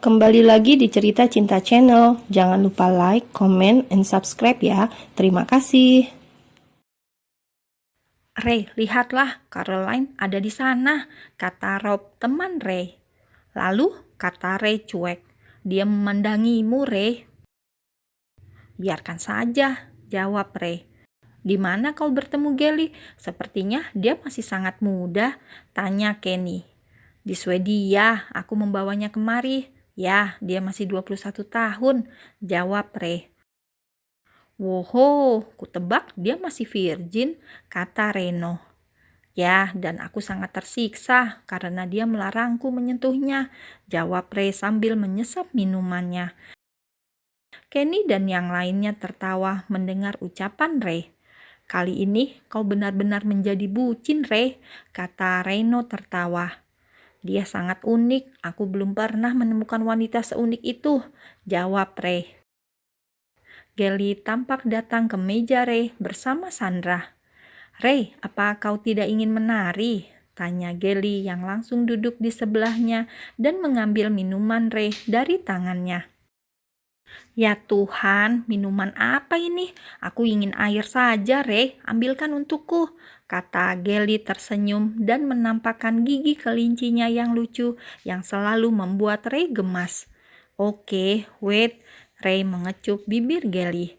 Kembali lagi di Cerita Cinta Channel. Jangan lupa like, comment, and subscribe ya. Terima kasih. Ray, lihatlah, Caroline ada di sana, kata Rob teman Ray. Lalu, kata Ray cuek, dia memandangimu, Ray. Biarkan saja, jawab Ray. Di mana kau bertemu Gelly? Sepertinya dia masih sangat muda, tanya Kenny. Di Swedia, aku membawanya kemari. Ya, dia masih 21 tahun, jawab Ray. Woho, kutebak dia masih virgin, kata Reno. Ya, dan aku sangat tersiksa karena dia melarangku menyentuhnya, jawab Ray sambil menyesap minumannya. Kenny dan yang lainnya tertawa mendengar ucapan Ray. Kali ini kau benar-benar menjadi bucin, Ray, kata Reno tertawa. Dia sangat unik, aku belum pernah menemukan wanita seunik itu, jawab Ray. Gelly tampak datang ke meja Ray bersama Sandra. Ray, apa kau tidak ingin menari? Tanya Gelly yang langsung duduk di sebelahnya dan mengambil minuman Ray dari tangannya. Ya Tuhan, minuman apa ini? Aku ingin air saja, Ray. Ambilkan untukku, kata Gelly tersenyum dan menampakkan gigi kelincinya yang lucu yang selalu membuat Ray gemas. Oke, wait. Ray mengecup bibir Gelly.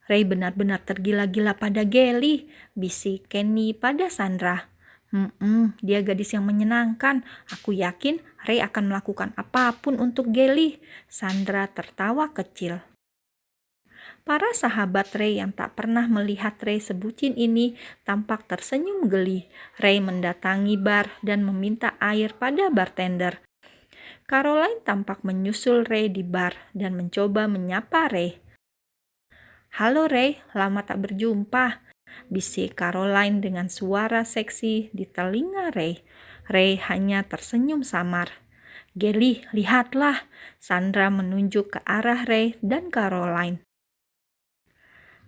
Ray benar-benar tergila-gila pada Gelly, bisik Kenny pada Sandra. Dia gadis yang menyenangkan. Aku yakin Ray akan melakukan apapun untuk Gelly. Sandra tertawa kecil. Para sahabat Ray yang tak pernah melihat Ray sebucin ini tampak tersenyum geli. Ray mendatangi bar dan meminta air pada bartender. Caroline tampak menyusul Ray di bar dan mencoba menyapa Ray. Halo Ray, lama tak berjumpa, bisik Caroline dengan suara seksi di telinga Ray. Ray hanya tersenyum samar. Gelly, lihatlah, Sandra menunjuk ke arah Ray dan Caroline.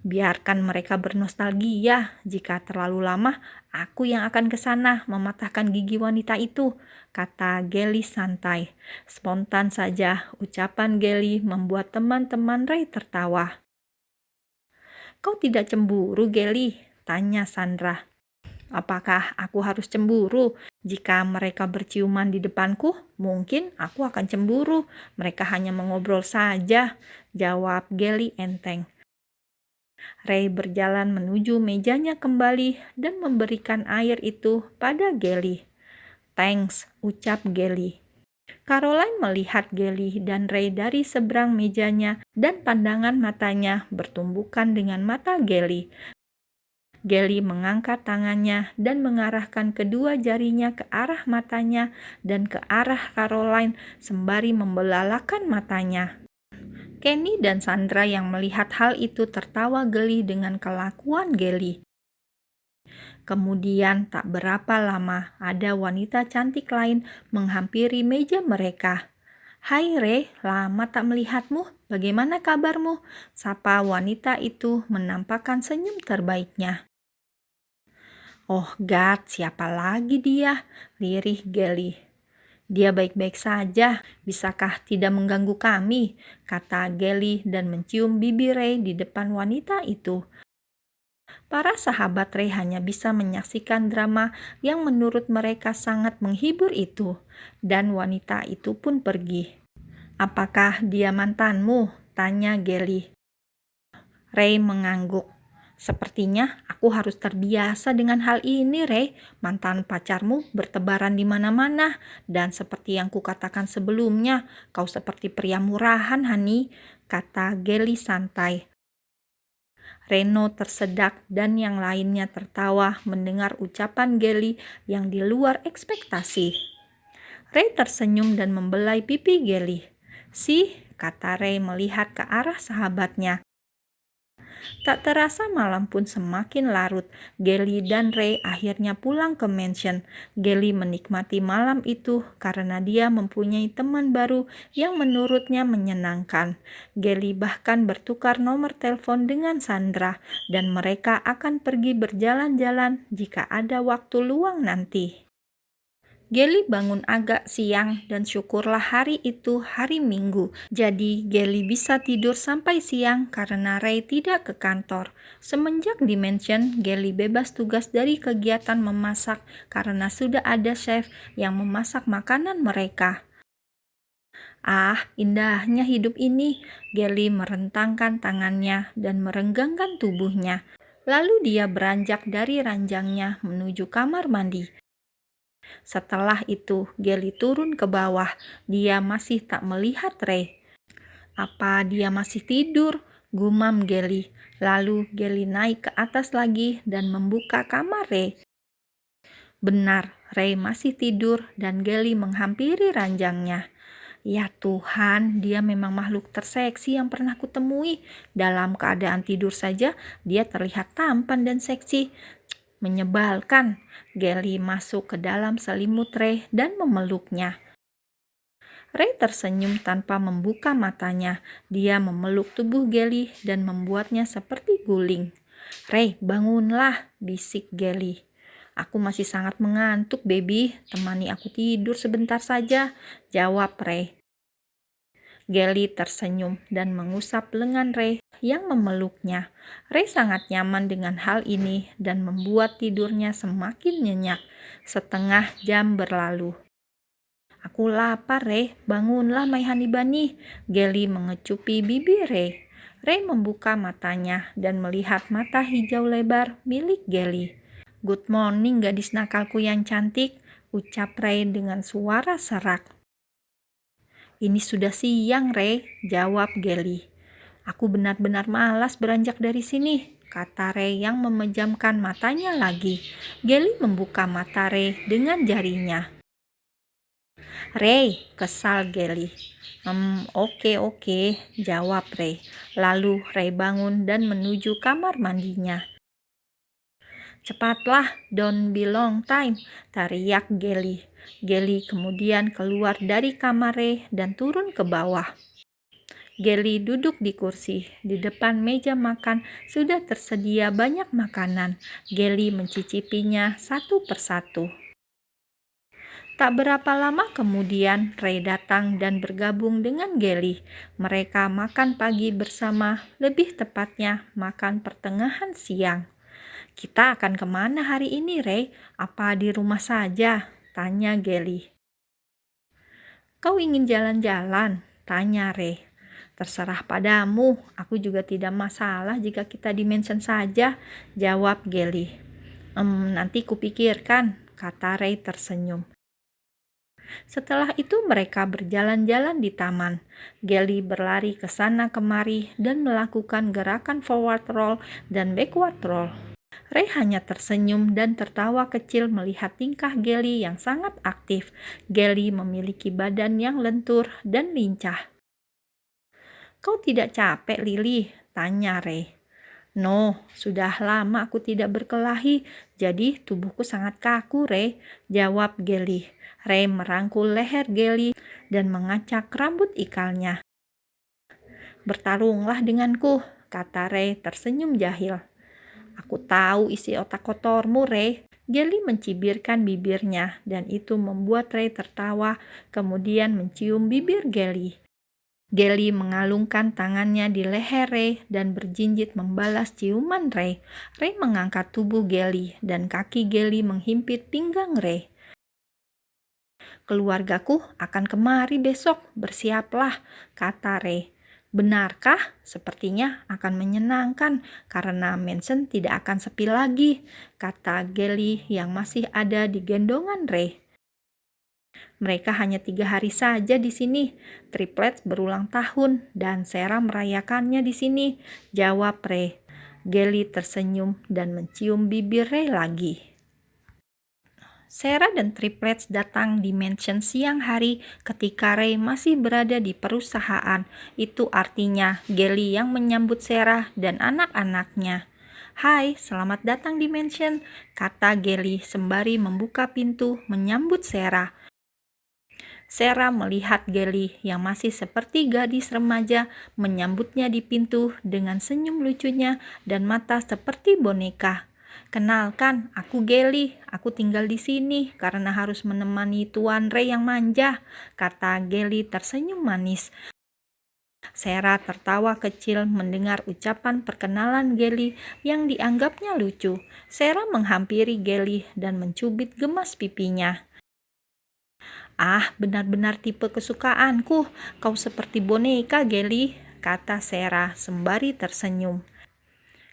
Biarkan mereka bernostalgia. Jika terlalu lama, aku yang akan ke sana mematahkan gigi wanita itu, kata Gelly santai. Spontan saja ucapan Gelly membuat teman-teman Ray tertawa. Kau tidak cemburu, Gelly? Tanya Sandra. Apakah aku harus cemburu? Jika mereka berciuman di depanku, mungkin aku akan cemburu. Mereka hanya mengobrol saja, jawab Gelly enteng. Ray berjalan menuju mejanya kembali dan memberikan air itu pada Gelly. Thanks, ucap Gelly. Caroline melihat Gelly dan Ray dari seberang mejanya dan pandangan matanya bertumbukan dengan mata Gelly. Gelly mengangkat tangannya dan mengarahkan kedua jarinya ke arah matanya dan ke arah Caroline sembari membelalakan matanya. Kenny dan Sandra yang melihat hal itu tertawa geli dengan kelakuan Gelly. Kemudian tak berapa lama ada wanita cantik lain menghampiri meja mereka. Hai Ray, lama tak melihatmu, bagaimana kabarmu? Sapa wanita itu menampakkan senyum terbaiknya. Oh God, siapa lagi dia? Lirih Gelly. Dia baik-baik saja, bisakah tidak mengganggu kami? Kata Gelly dan mencium bibir Ray di depan wanita itu. Para sahabat Ray hanya bisa menyaksikan drama yang menurut mereka sangat menghibur itu, dan wanita itu pun pergi. Apakah dia mantanmu? Tanya Gelly. Ray mengangguk. Sepertinya aku harus terbiasa dengan hal ini, Ray. Mantan pacarmu bertebaran di mana-mana, dan seperti yang kukatakan sebelumnya, kau seperti pria murahan, Hani, kata Gelly santai. Reno tersedak dan yang lainnya tertawa mendengar ucapan Gelly yang di luar ekspektasi. Ray tersenyum dan membelai pipi Gelly. Sih, kata Ray melihat ke arah sahabatnya. Tak terasa malam pun semakin larut. Gelly dan Ray akhirnya pulang ke mansion. Gelly menikmati malam itu karena dia mempunyai teman baru yang menurutnya menyenangkan. Gelly bahkan bertukar nomor telepon dengan Sandra dan mereka akan pergi berjalan-jalan jika ada waktu luang nanti. Geli bangun agak siang dan syukurlah hari itu hari Minggu. Jadi Geli bisa tidur sampai siang karena Ray tidak ke kantor. Semenjak Dimension, Geli bebas tugas dari kegiatan memasak karena sudah ada chef yang memasak makanan mereka. Ah, indahnya hidup ini. Geli merentangkan tangannya dan merenggangkan tubuhnya. Lalu dia beranjak dari ranjangnya menuju kamar mandi. Setelah itu, Geli turun ke bawah. Dia masih tak melihat Ray. Apa dia masih tidur? Gumam Geli. Lalu Geli naik ke atas lagi dan membuka kamar Ray. Benar, Ray masih tidur dan Geli menghampiri ranjangnya. Ya Tuhan, dia memang makhluk terseksi yang pernah kutemui. Dalam keadaan tidur saja, dia terlihat tampan dan seksi. Menyebalkan. Geli masuk ke dalam selimut Ray dan memeluknya. Ray tersenyum tanpa membuka matanya. Dia memeluk tubuh Geli dan membuatnya seperti guling. Ray, bangunlah, bisik Geli. Aku masih sangat mengantuk, baby. Temani aku tidur sebentar saja, jawab Ray. Geli tersenyum dan mengusap lengan Ray yang memeluknya. Ray sangat nyaman dengan hal ini dan membuat tidurnya semakin nyenyak. Setengah jam berlalu. Aku lapar, Ray. Bangunlah, my honey bunny. Geli mengecupi bibir Ray. Ray membuka matanya dan melihat mata hijau lebar milik Geli. Good morning, gadis nakalku yang cantik, ucap Ray dengan suara serak. Ini sudah siang, Ray, jawab Geli. Aku benar-benar malas beranjak dari sini, kata Ray yang memejamkan matanya lagi. Geli membuka mata Ray dengan jarinya. Ray, kesal Geli. Oke, jawab Ray. Lalu Ray bangun dan menuju kamar mandinya. Cepatlah, don't be long time, teriak Geli. Geli kemudian keluar dari kamar Ray dan turun ke bawah. Geli duduk di kursi. Di depan meja makan sudah tersedia banyak makanan. Geli mencicipinya satu persatu. Tak berapa lama kemudian, Ray datang dan bergabung dengan Geli. Mereka makan pagi bersama, lebih tepatnya makan pertengahan siang. Kita akan kemana hari ini, Ray? Apa di rumah saja? Tanya Geli. Kau ingin jalan-jalan? Tanya Ray. Terserah padamu, aku juga tidak masalah jika kita dimension saja, jawab Geli. Nanti kupikirkan, kata Ray tersenyum. Setelah itu mereka berjalan-jalan di taman. Geli berlari ke sana kemari dan melakukan gerakan forward roll dan backward roll. Ray hanya tersenyum dan tertawa kecil melihat tingkah Geli yang sangat aktif. Geli memiliki badan yang lentur dan lincah. Kau tidak capek, Lily? Tanya Ray. No, sudah lama aku tidak berkelahi, jadi tubuhku sangat kaku, Ray, jawab Geli. Ray merangkul leher Geli dan mengacak rambut ikalnya. Bertarunglah denganku, kata Ray tersenyum jahil. Aku tahu isi otak kotormu, Ray. Geli mencibirkan bibirnya dan itu membuat Ray tertawa, kemudian mencium bibir Geli. Geli mengalungkan tangannya di leher Ray dan berjinjit membalas ciuman Ray. Ray mengangkat tubuh Geli dan kaki Geli menghimpit pinggang Ray. Keluargaku akan kemari besok, bersiaplah, kata Ray. Benarkah? Sepertinya akan menyenangkan karena Mansion tidak akan sepi lagi, kata Geli yang masih ada di gendongan Ray. Mereka hanya 3 hari saja di sini. Triplets berulang tahun dan Sarah merayakannya di sini, jawab Ray. Geli tersenyum dan mencium bibir Ray lagi. Sarah dan Triplets datang di mansion siang hari ketika Ray masih berada di perusahaan. Itu artinya Geli yang menyambut Sarah dan anak-anaknya. Hai, selamat datang di mansion, kata Geli sembari membuka pintu menyambut Sarah. Sarah melihat Geli yang masih seperti gadis remaja menyambutnya di pintu dengan senyum lucunya dan mata seperti boneka. Kenalkan, aku Gelly. Aku tinggal di sini karena harus menemani Tuan Ray yang manja, kata Gelly tersenyum manis. Sarah tertawa kecil mendengar ucapan perkenalan Gelly yang dianggapnya lucu. Sarah menghampiri Gelly dan mencubit gemas pipinya. Ah, benar-benar tipe kesukaanku. Kau seperti boneka, Gelly, kata Sarah sembari tersenyum.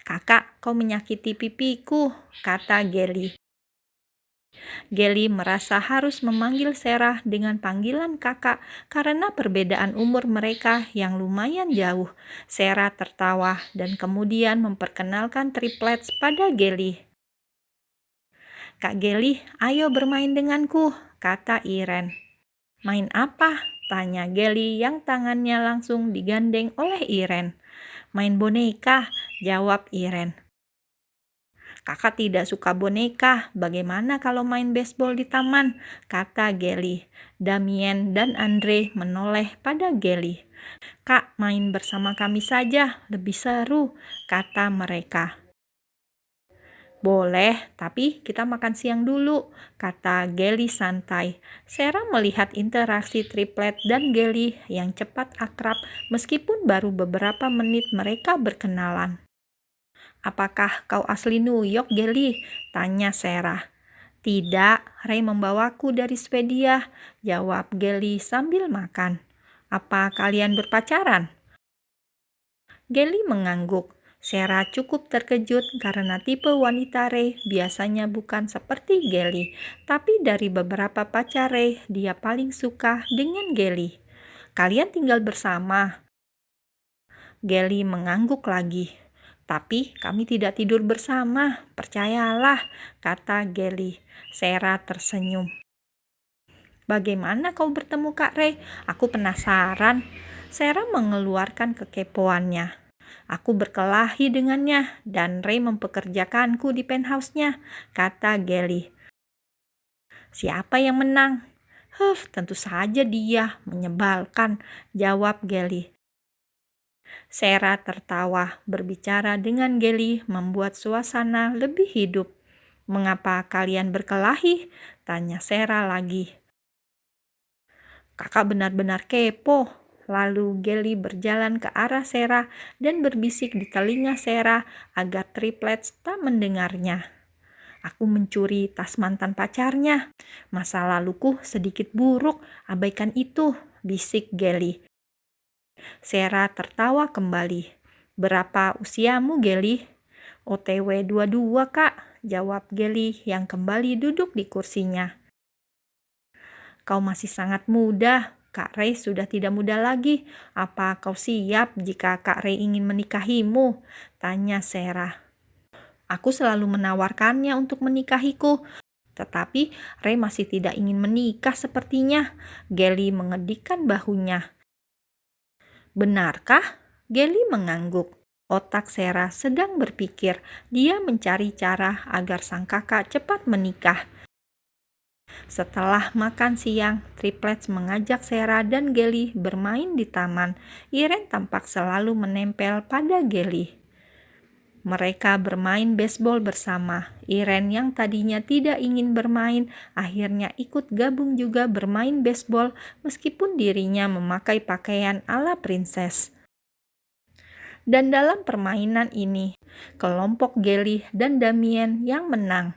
Kakak, kau menyakiti pipiku, kata Gelly. Gelly merasa harus memanggil Sarah dengan panggilan kakak karena perbedaan umur mereka yang lumayan jauh. Sarah tertawa dan kemudian memperkenalkan triplets pada Gelly. Kak Gelly, ayo bermain denganku, kata Iren. Main apa? Tanya Gelly yang tangannya langsung digandeng oleh Iren. Main boneka, jawab Iren. Kakak tidak suka boneka, bagaimana kalau main baseball di taman? Kata Gelly. Damien dan Andre menoleh pada Gelly. Kak, main bersama kami saja, lebih seru, kata mereka. Boleh, tapi kita makan siang dulu, kata Gelly santai. Sarah melihat interaksi triplet dan Gelly yang cepat akrab meskipun baru beberapa menit mereka berkenalan. Apakah kau asli New York, Gelly? Tanya Sarah. Tidak, Ray membawaku dari Swedia, jawab Gelly sambil makan. Apa kalian berpacaran? Gelly mengangguk. Sarah cukup terkejut karena tipe wanita Ray biasanya bukan seperti Gelly, tapi dari beberapa pacar Ray, dia paling suka dengan Gelly. Kalian tinggal bersama? Gelly mengangguk lagi. Tapi kami tidak tidur bersama, percayalah, kata Gelly. Sarah tersenyum. Bagaimana kau bertemu Kak Ray? Aku penasaran. Sarah mengeluarkan kekepoannya. Aku berkelahi dengannya dan Ray mempekerjakanku di penthouse-nya, kata Gelly. Siapa yang menang? Tentu saja dia, menyebalkan, jawab Gelly. Sarah tertawa, berbicara dengan Gelly membuat suasana lebih hidup. Mengapa kalian berkelahi? Tanya Sarah lagi. Kakak benar-benar kepo. Lalu Gelly berjalan ke arah Sarah dan berbisik di telinga Sarah agar triplets tak mendengarnya. Aku mencuri tas mantan pacarnya. Masa laluku sedikit buruk, abaikan itu, bisik Gelly. Sarah tertawa kembali. Berapa usiamu, Gelly? OTW 22, Kak, jawab Gelly yang kembali duduk di kursinya. Kau masih sangat muda. Kak Ray sudah tidak muda lagi. Apa kau siap jika Kak Ray ingin menikahimu? Tanya Sarah. Aku selalu menawarkannya untuk menikahiku. Tetapi Ray masih tidak ingin menikah sepertinya. Gelly mengedikkan bahunya. Benarkah? Gelly mengangguk. Otak Sarah sedang berpikir. Dia mencari cara agar sang kakak cepat menikah. Setelah makan siang, triplets mengajak Sarah dan Gelly bermain di taman. Iren tampak selalu menempel pada Gelly. Mereka bermain baseball bersama. Iren yang tadinya tidak ingin bermain, akhirnya ikut gabung juga bermain baseball meskipun dirinya memakai pakaian ala princess. Dan dalam permainan ini, kelompok Gelly dan Damien yang menang.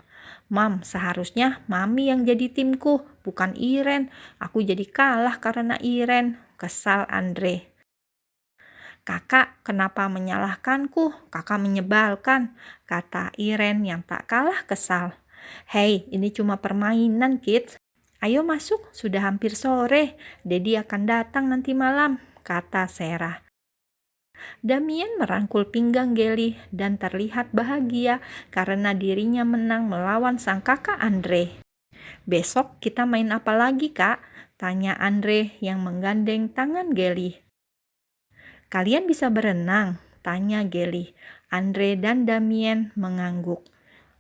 Mam, seharusnya Mami yang jadi timku, bukan Iren. Aku jadi kalah karena Iren, kesal Andre. Kakak, kenapa menyalahkanku? Kakak menyebalkan, kata Iren yang tak kalah kesal. Hei, ini cuma permainan, kids. Ayo masuk, sudah hampir sore. Dedi akan datang nanti malam, kata Sarah. Damien merangkul pinggang Gelly dan terlihat bahagia karena dirinya menang melawan sang kakak Andre. Besok kita main apa lagi, Kak? Tanya Andre yang menggandeng tangan Gelly. Kalian bisa berenang? Tanya Gelly. Andre dan Damien mengangguk.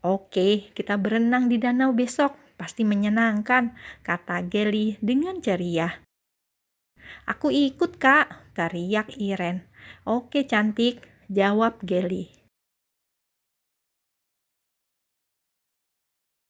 Oke, kita berenang di danau besok. Pasti menyenangkan, kata Gelly dengan ceria. Aku ikut, Kak, teriak Iren. Oke cantik, jawab Gelly.